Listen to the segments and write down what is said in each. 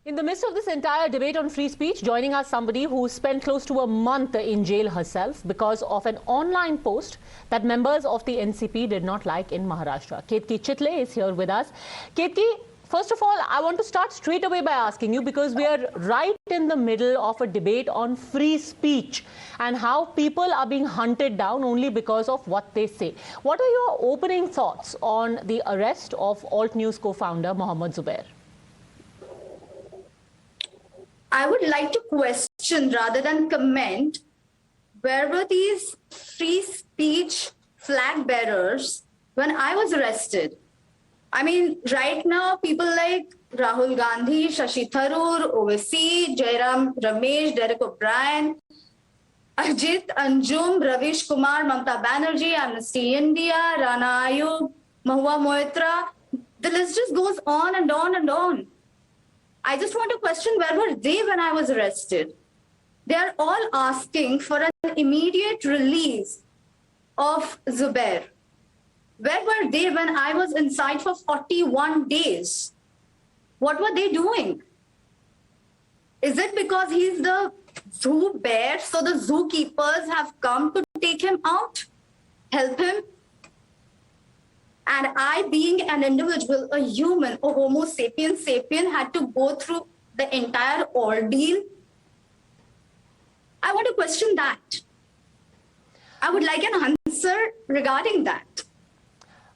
In the midst of this entire debate on free speech, joining us somebody who spent close to a month in jail herself because of an online post that members of the NCP did not like in Maharashtra. Ketaki Chitale is here with us. Ketaki, first of all, I want to start straight away by asking you, because we are right in the middle of a debate on free speech and how people are being hunted down only because of what they say. What are your opening thoughts on the arrest of Alt News co-founder Mohammed Zubair? I would like to question rather than comment, where were these free speech flag bearers when I was arrested? I mean, right now, people like Rahul Gandhi, Shashi Tharoor, Owaisi, Jairam Ramesh, Derek O'Brien, Ajit, Anjum, Ravish Kumar, Mamta Banerjee, Amnesty India, Rana Ayub, Mahua Moitra, the list just goes on and on and on. I just want to question, where were they when I was arrested? They are all asking for an immediate release of Zubair. Where were they when I was inside for 41 days? What were they doing? Is it because he's the zoo bear, so the zookeepers have come to take him out, help him? And I, being an individual, a human, a homo sapiens sapien, had to go through the entire ordeal. I want to question that. I would like an answer regarding that.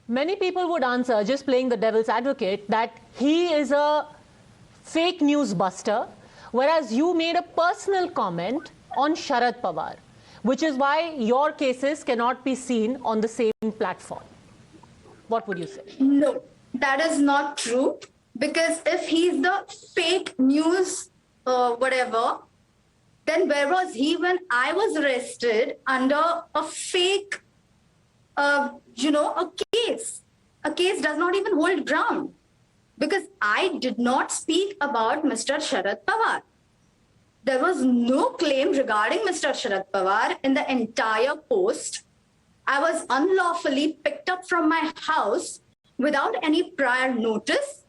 Many people would answer, just playing the devil's advocate, that he is a fake news buster, whereas you made a personal comment on Sharad Pawar, which is why your cases cannot be seen on the same platform. What would you say? No, that is not true. Because if he's the fake news, whatever, then where was he when I was arrested under a fake, a case? A case does not even hold ground. Because I did not speak about Mr. Sharad Pawar. There was no claim regarding Mr. Sharad Pawar in the entire post. I was unlawfully picked up from my house without any prior notice,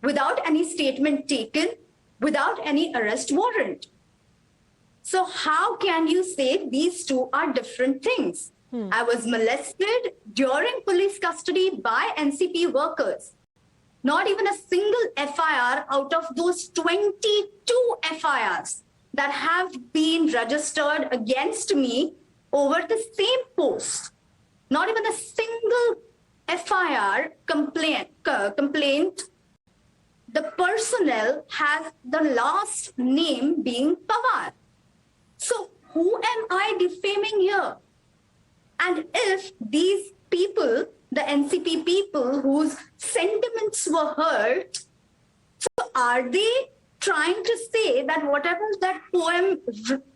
without any statement taken, without any arrest warrant. So how can you say these two are different things? I was molested during police custody by NCP workers. Not even a single FIR out of those 22 FIRs that have been registered against me over the same post. Not even a single FIR complaint. The personnel has the last name being Pawar. So who am I defaming here? And if these people, the NCP people whose sentiments were hurt, so are they trying to say that whatever that poem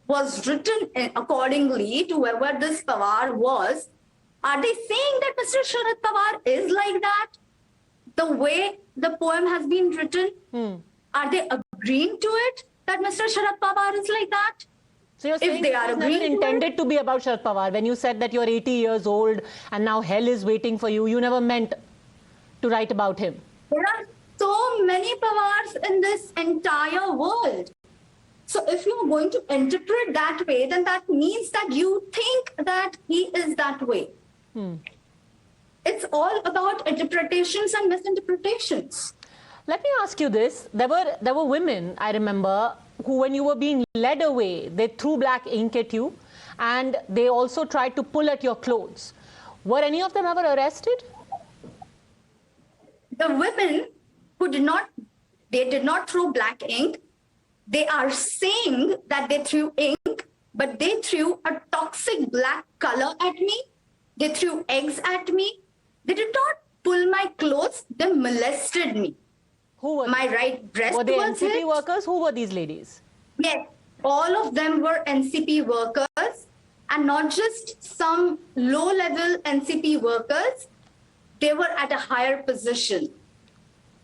was written accordingly to whoever this Pawar was, are they saying that Mr. Sharad Pawar is like that? The way the poem has been written? Are they agreeing to it that Mr. Sharad Pawar is like that? So you're saying it was never intended to be about Sharad Pawar. When you said that you're 80 years old and now hell is waiting for you, you never meant to write about him. There are so many Pawars in this entire world. So if you're going to interpret that way, then that means that you think that he is that way. It's all about interpretations and misinterpretations. Let me ask you this. There were women, I remember, who, when you were being led away, they threw black ink at you, and they also tried to pull at your clothes. Were any of them ever arrested? The women who did not throw black ink. They are saying that they threw ink, but they threw a toxic black color at me. They threw eggs at me. They did not pull my clothes. They molested me. Who were my right breast? Were they was NCP hit. workers? Who were these ladies? Yes, all of them were NCP workers, and not just some low-level NCP workers. They were at a higher position.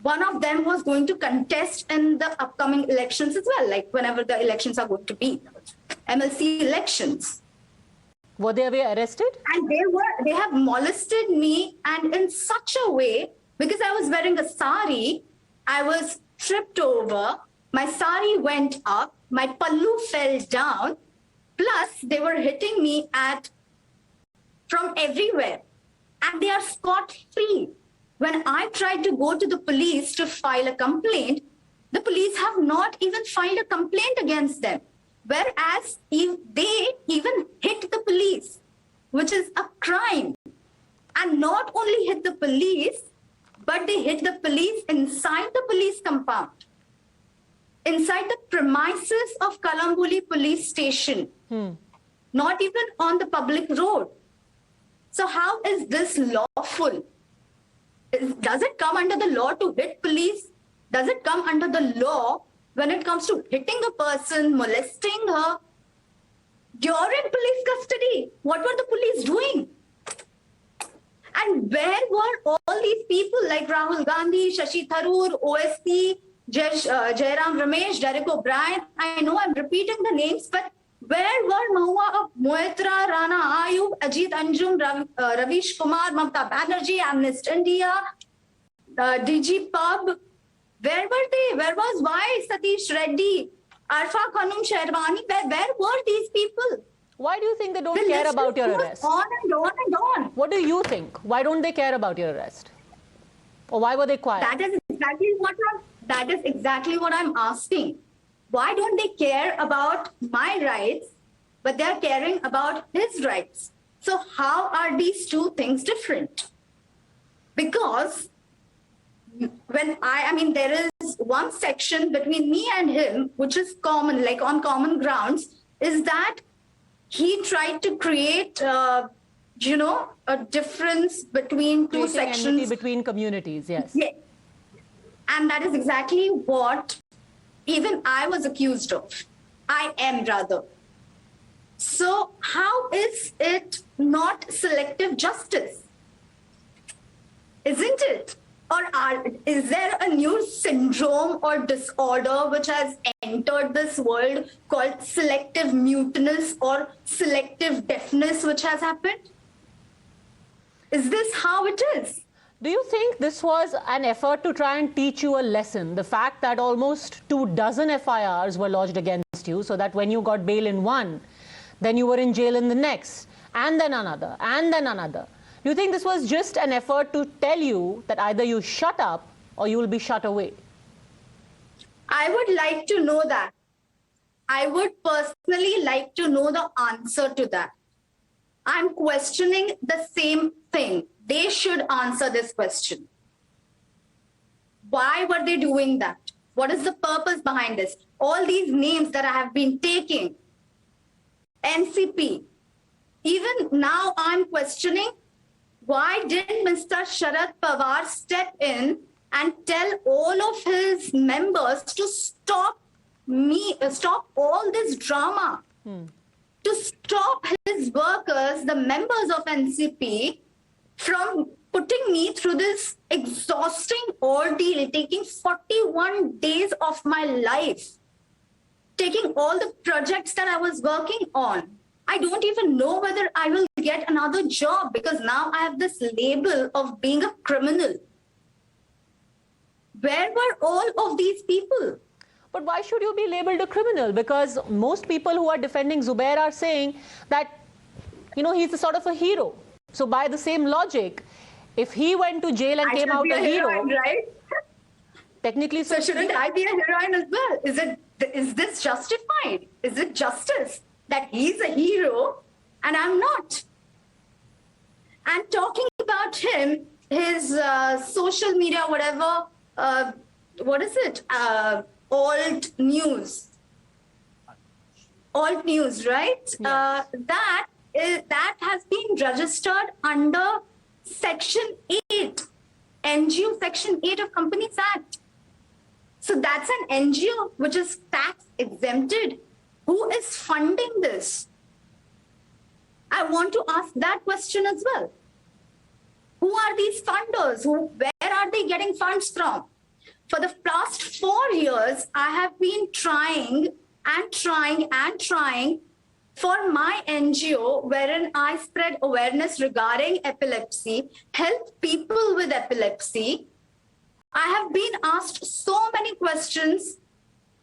One of them was going to contest in the upcoming elections as well, like whenever the elections are going to be, MLC elections. Were they ever arrested? And they have molested me, and in such a way, because I was wearing a sari, I was tripped over, My sari went up, my pallu fell down, plus they were hitting me from everywhere, and they are scot-free. When I tried to go to the police to file a complaint, the police have not even filed a complaint against them. Whereas if they even hit the police, which is a crime. And not only hit the police, but they hit the police inside the police compound, inside the premises of Kalamboli police station, not even on the public road. So how is this lawful? Does it come under the law to hit police? Does it come under the law when it comes to hitting a person, molesting her? During police custody, what were the police doing? And where were all these people like Rahul Gandhi, Shashi Tharoor, OSP, Jairam Ramesh, Derek O'Brien? I know I'm repeating the names, but where were Mahua Moitra, Rana Ayub, Ajit Anjum, Ravish Kumar, Mamta Banerjee, Amnesty India, DG Pub? Where were they? Where was Y. Satish Reddy, Arfa Khanum Sherwani? Where were these people? Why do you think they don't care about your arrest? On and on and on. What do you think? Why don't they care about your arrest? Or why were they quiet? That is exactly what I'm asking. Why don't they care about my rights, but they're caring about his rights? So how are these two things different? Because when there is one section between me and him, which is common, like on common grounds, is that he tried to create, a difference between two sections. Enmity between communities, yes. Yeah. And that is exactly what even I was accused of. I am rather. So how is it not selective justice? Isn't it? Or is there a new syndrome or disorder which has entered this world called selective muteness or selective deafness which has happened? Is this how it is? Do you think this was an effort to try and teach you a lesson? The fact that almost 24 FIRs were lodged against you, so that when you got bail in one, then you were in jail in the next, and then another, and then another. Do you think this was just an effort to tell you that either you shut up or you will be shut away? I would like to know that. I would personally like to know the answer to that. I'm questioning the same thing. They should answer this question. Why were they doing that? What is the purpose behind this? All these names that I have been taking, NCP, even now I'm questioning, why didn't Mr. Sharad Pawar step in and tell all of his members to stop all this drama, to stop his workers, the members of NCP, from putting me through this exhausting ordeal, taking 41 days of my life, taking all the projects that I was working on. I don't even know whether I will get another job because now I have this label of being a criminal. Where were all of these people? But why should you be labeled a criminal? Because most people who are defending Zubair are saying that, he's a sort of a hero. So by the same logic, if he went to jail and came out a hero, heroine, right? Technically, so shouldn't I be a heroine as well? Is this justified? Is it justice that he's a hero and I'm not? And talking about him, his social media, whatever, what is it? Alt news, right? Yes. That has been registered under Section 8, NGO Section 8 of Companies Act. So that's an NGO which is tax exempted. Who is funding this? I want to ask that question as well. Who are these funders? Where are they getting funds from? For the past 4 years, I have been trying for my NGO, wherein I spread awareness regarding epilepsy, help people with epilepsy. I have been asked so many questions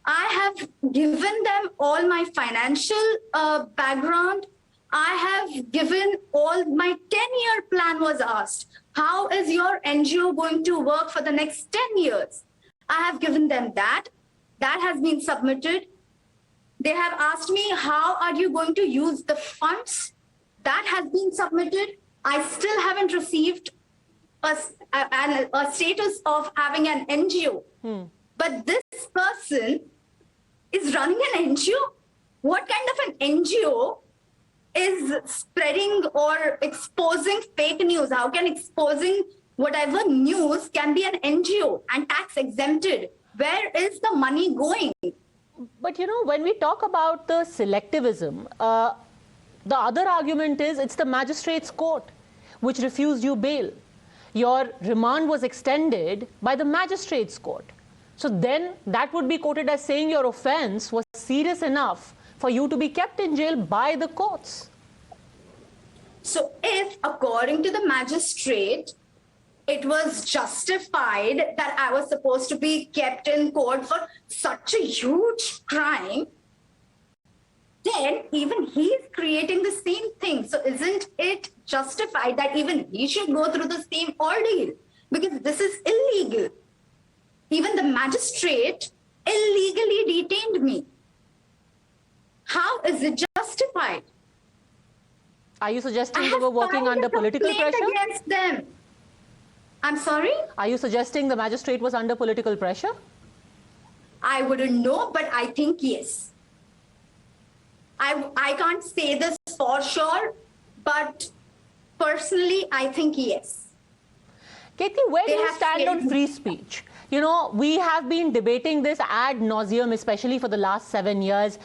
I have given them all my financial background. I have given all my 10-year plan was asked. How is your NGO going to work for the next 10 years? I have given them that. That has been submitted. They have asked me, how are you going to use the funds? That has been submitted. I still haven't received a status of having an NGO. But this person is running an NGO. What kind of an NGO is spreading or exposing fake news? How can exposing whatever news can be an NGO and tax exempted? Where is the money going? But you know, when we talk about the selectivism, the other argument is it's the magistrate's court which refused you bail. Your remand was extended by the magistrate's court. So then that would be quoted as saying your offense was serious enough for you to be kept in jail by the courts. So if, according to the magistrate, it was justified that I was supposed to be kept in court for such a huge crime, then even he's creating the same thing. So isn't it justified that even he should go through the same ordeal? Because this is illegal. Even the magistrate illegally detained me. How is it justified? Are you suggesting they were working under political pressure? Against them. I'm sorry? Are you suggesting the magistrate was under political pressure? I wouldn't know, but I think yes. I can't say this for sure, but personally, I think yes. Ketaki, where do you stand on free speech? You know, we have been debating this ad nauseum, especially for the last 7 years.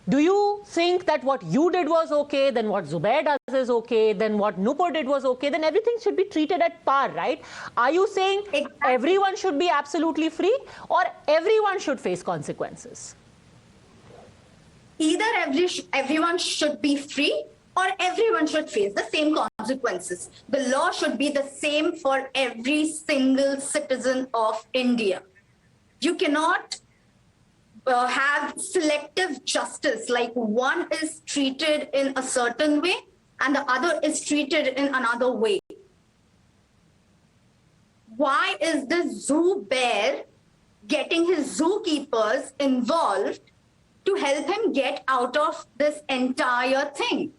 Do you think that what you did was okay, then what Zubair does is okay, then what Nupur did was okay, then everything should be treated at par, right? Are you saying everyone should be absolutely free or everyone should face consequences? Either everyone should be free or everyone should face the same consequences. The law should be the same for every single citizen of India. You cannot have selective justice, like one is treated in a certain way and the other is treated in another way. Why is the zoo bear getting his zookeepers involved to help him get out of this entire thing?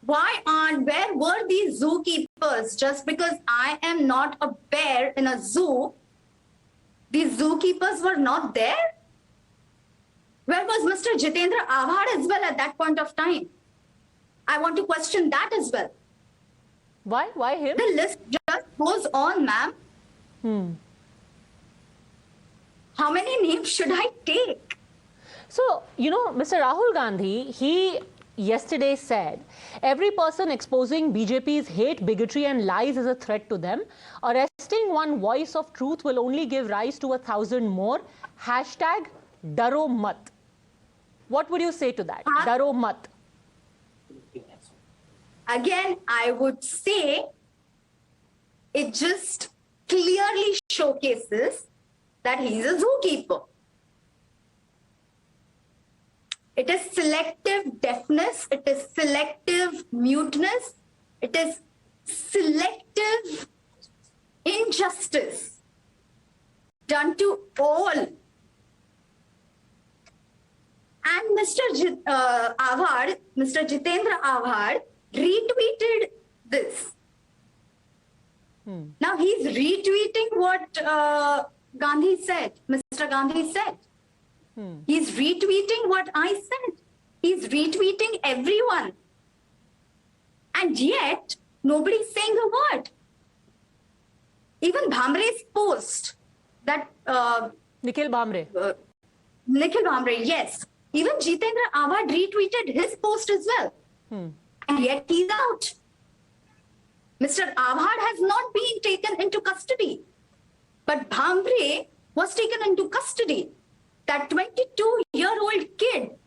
Where were these zookeepers? Just because I am not a bear in a zoo, these zookeepers were not there? Where was Mr. Jitendra Avhad as well at that point of time? I want to question that as well. Why? Why him? The list just goes on, ma'am. How many names should I take? So, you know, Mr. Rahul Gandhi, he yesterday said, every person exposing BJP's hate, bigotry and lies is a threat to them. Arresting one voice of truth will only give rise to 1,000 more. Hashtag Daro Mat. What would you say to that? Daro Mat. Again, I would say it just clearly showcases that he's a zookeeper. It is selective deafness, it is selective muteness, it is selective injustice done to all. And Mr. Jitendra Avhad retweeted this. Now he's retweeting what Gandhi said, Mr. Gandhi said. He's retweeting what I said. He's retweeting everyone. And yet, nobody's saying a word. Even Bhamre's post, that... Nikhil Bhamre. Nikhil Bhamre, yes. Even Jitendra Avhad retweeted his post as well. And yet he's out. Mr. Avhad has not been taken into custody. But Bhamre was taken into custody. That 22-year-old kid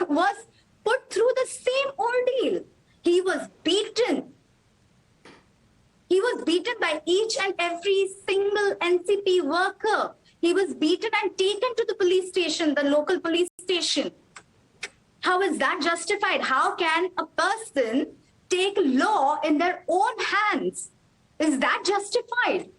was put through the same ordeal. He was beaten. He was beaten by each and every single NCP worker. He was beaten and taken to the police station, the local police station. How is that justified? How can a person take law in their own hands? Is that justified?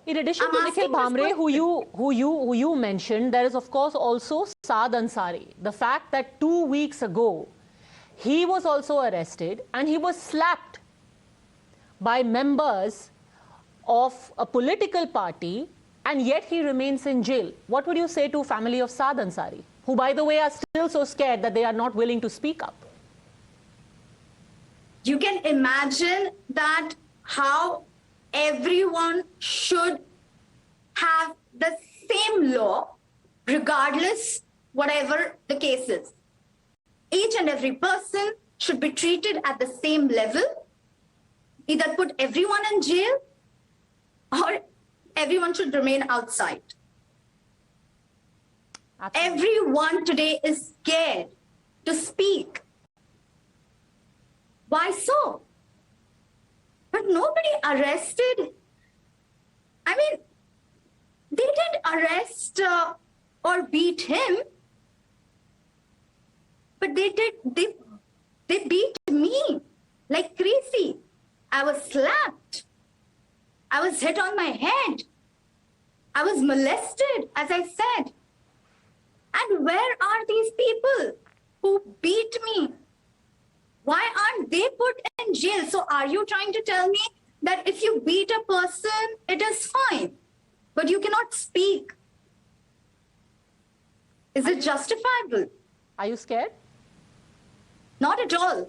In addition to Nikhil Bhamre, who you mentioned, there is of course also Saad Ansari. The fact that 2 weeks ago, he was also arrested and he was slapped by members of a political party, and yet he remains in jail. What would you say to family of Saad Ansari, who by the way are still so scared that they are not willing to speak up? You can imagine that how everyone should have the same law, regardless whatever the case is. Each and every person should be treated at the same level. Either put everyone in jail or everyone should remain outside. Absolutely. Everyone today is scared to speak. Why so? But nobody arrested. I mean, they didn't arrest or beat him, but they beat me like crazy. I was slapped. I was hit on my head. I was molested, as I said. And where are these people who beat me? Why aren't they put in jail? So are you trying to tell me that if you beat a person, it is fine, but you cannot speak? Is it justifiable? Are you scared? Not at all.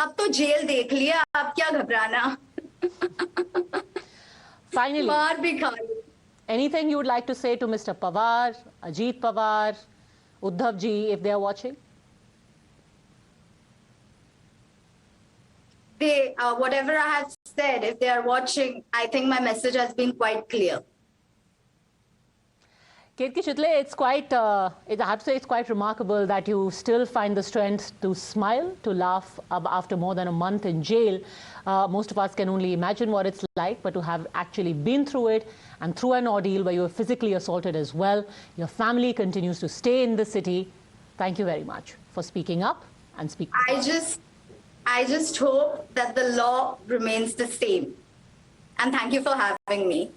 अब तो jail देख लिया, अब क्या घबराना? Finally, मार भी खा ली. Anything you would like to say to Mr. Pawar, Ajit Pawar, Uddhav ji, if they are watching? Whatever I have said, if they are watching, I think my message has been quite clear. Ketaki Chitale, it's quite, I have to say, it's quite remarkable that you still find the strength to smile, to laugh after more than a month in jail. Most of us can only imagine what it's like, but to have actually been through it and through an ordeal where you were physically assaulted as well, your family continues to stay in the city. Thank you very much for speaking up and speaking. I just hope that the law remains the same. And thank you for having me.